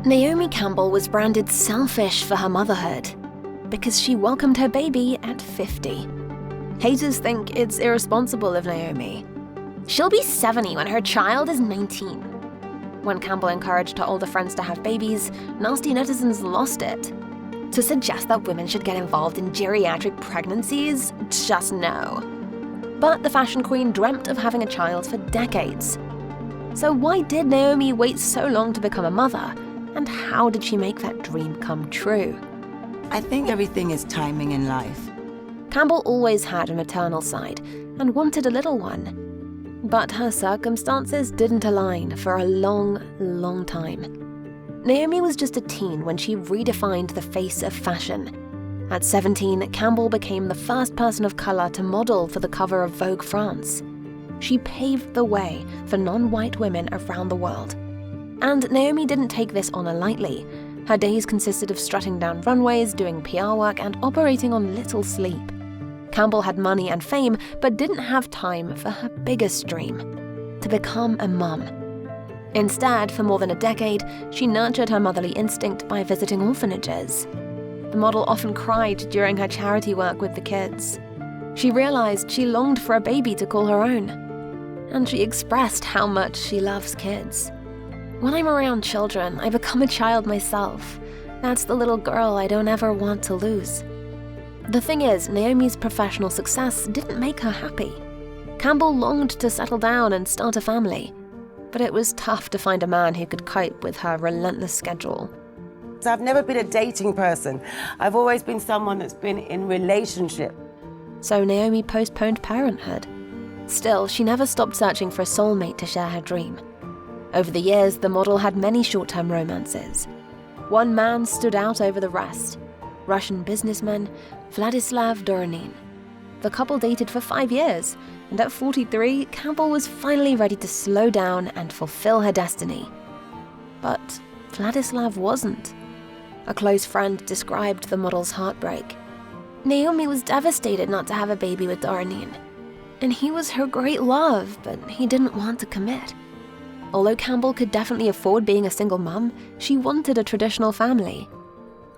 Naomi Campbell was branded selfish for her motherhood because she welcomed her baby at 50. Haters think it's irresponsible of Naomi. She'll be 70 when her child is 19. When Campbell encouraged her older friends to have babies, nasty netizens lost it. To suggest that women should get involved in geriatric pregnancies? Just no. But the fashion queen dreamt of having a child for decades. So why did Naomi wait so long to become a mother? And how did she make that dream come true? I think everything is timing in life. Campbell always had a maternal side and wanted a little one. But her circumstances didn't align for a long, long time. Naomi was just a teen when she redefined the face of fashion. At 17, Campbell became the first person of color to model for the cover of Vogue France. She paved the way for non-white women around the world. And Naomi didn't take this honor lightly. Her days consisted of strutting down runways, doing PR work, and operating on little sleep. Campbell had money and fame, but didn't have time for her biggest dream, to become a mum. Instead, for more than a decade, she nurtured her motherly instinct by visiting orphanages. The model often cried during her charity work with the kids. She realized she longed for a baby to call her own. And she expressed how much she loves kids. When I'm around children, I become a child myself. That's the little girl I don't ever want to lose. The thing is, Naomi's professional success didn't make her happy. Campbell longed to settle down and start a family, but it was tough to find a man who could cope with her relentless schedule. So I've never been a dating person. I've always been someone that's been in relationship. So Naomi postponed parenthood. Still, she never stopped searching for a soulmate to share her dream. Over the years, the model had many short-term romances. One man stood out over the rest: Russian businessman Vladislav Doronin. The couple dated for 5 years, and at 43, Campbell was finally ready to slow down and fulfill her destiny. But Vladislav wasn't. A close friend described the model's heartbreak. Naomi was devastated not to have a baby with Doronin. And he was her great love, but he didn't want to commit. Although Campbell could definitely afford being a single mum, she wanted a traditional family.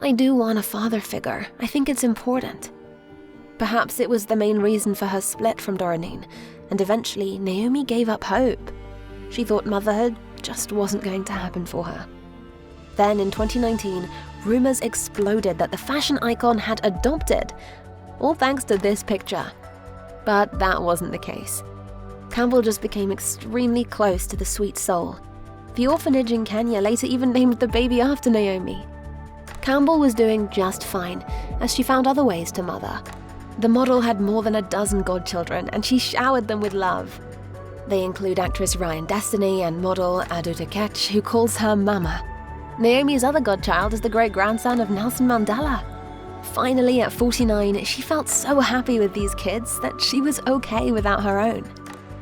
I do want a father figure. I think it's important. Perhaps it was the main reason for her split from Doronin, and eventually Naomi gave up hope. She thought motherhood just wasn't going to happen for her. Then in 2019, rumors exploded that the fashion icon had adopted, all thanks to this picture. But that wasn't the case. Campbell just became extremely close to the sweet soul. The orphanage in Kenya later even named the baby after Naomi. Campbell was doing just fine, as she found other ways to mother. The model had more than a dozen godchildren, and she showered them with love. They include actress Ryan Destiny and model Aduta Ketch, who calls her Mama. Naomi's other godchild is the great-grandson of Nelson Mandela. Finally, at 49, she felt so happy with these kids that she was okay without her own.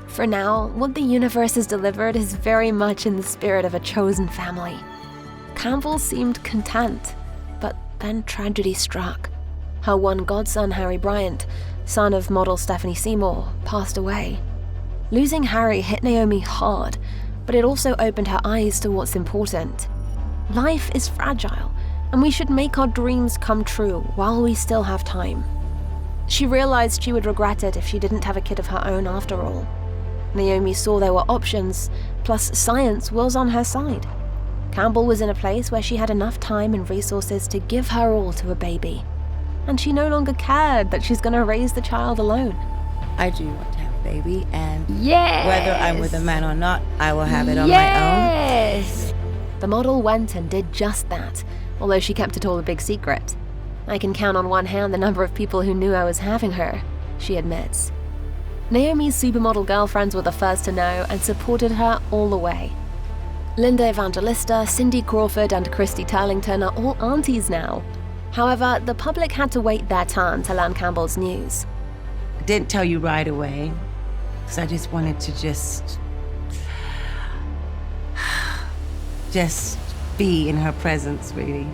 For now, what the universe has delivered is very much in the spirit of a chosen family. Campbell seemed content, but then tragedy struck. Her one godson, Harry Bryant, son of model Stephanie Seymour, passed away. Losing Harry hit Naomi hard, but it also opened her eyes to what's important. Life is fragile, and we should make our dreams come true while we still have time. She realized she would regret it if she didn't have a kid of her own after all. Naomi saw there were options, plus science was on her side. Campbell was in a place where she had enough time and resources to give her all to a baby. And she no longer cared that she's going to raise the child alone. I do want to have a baby, and yes! Whether I'm with a man or not, I will have it on yes! my own. The model went and did just that, although she kept it all a big secret. I can count on one hand the number of people who knew I was having her, she admits. Naomi's supermodel girlfriends were the first to know and supported her all the way. Linda Evangelista, Cindy Crawford, and Christy Turlington are all aunties now. However, the public had to wait their turn to learn Campbell's news. I didn't tell you right away, because I just wanted to just be in her presence, really.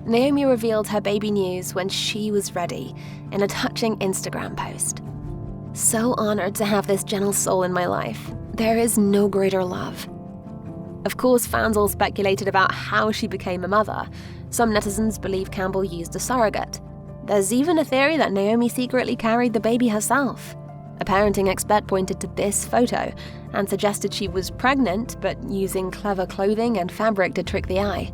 Naomi revealed her baby news when she was ready in a touching Instagram post. "So honored to have this gentle soul in my life. There is no greater love." Of course, fans all speculated about how she became a mother. Some netizens believe Campbell used a surrogate. There's even a theory that Naomi secretly carried the baby herself. A parenting expert pointed to this photo and suggested she was pregnant, but using clever clothing and fabric to trick the eye.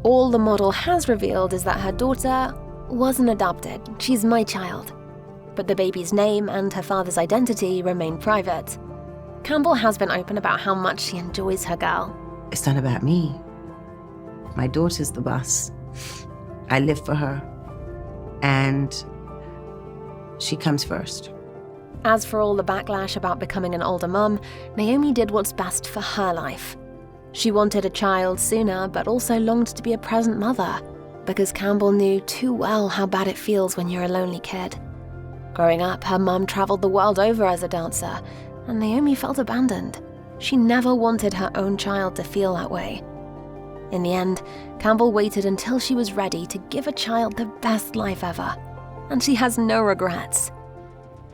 All the model has revealed is that her daughter wasn't adopted. She's my child. But the baby's name and her father's identity remain private. Campbell has been open about how much she enjoys her girl. It's not about me. My daughter's the boss. I live for her. And she comes first. As for all the backlash about becoming an older mum, Naomi did what's best for her life. She wanted a child sooner, but also longed to be a present mother, because Campbell knew too well how bad it feels when you're a lonely kid. Growing up, her mum traveled the world over as a dancer, and Naomi felt abandoned. She never wanted her own child to feel that way. In the end, Campbell waited until she was ready to give a child the best life ever, and she has no regrets.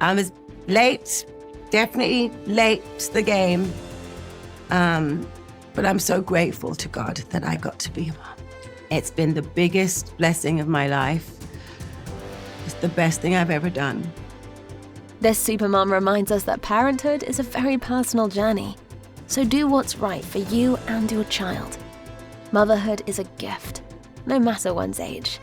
I was late, definitely late to the game, but I'm so grateful to God that I got to be a mom. It's been the biggest blessing of my life. It's the best thing I've ever done. This supermom reminds us that parenthood is a very personal journey, so do what's right for you and your child. Motherhood is a gift, no matter one's age.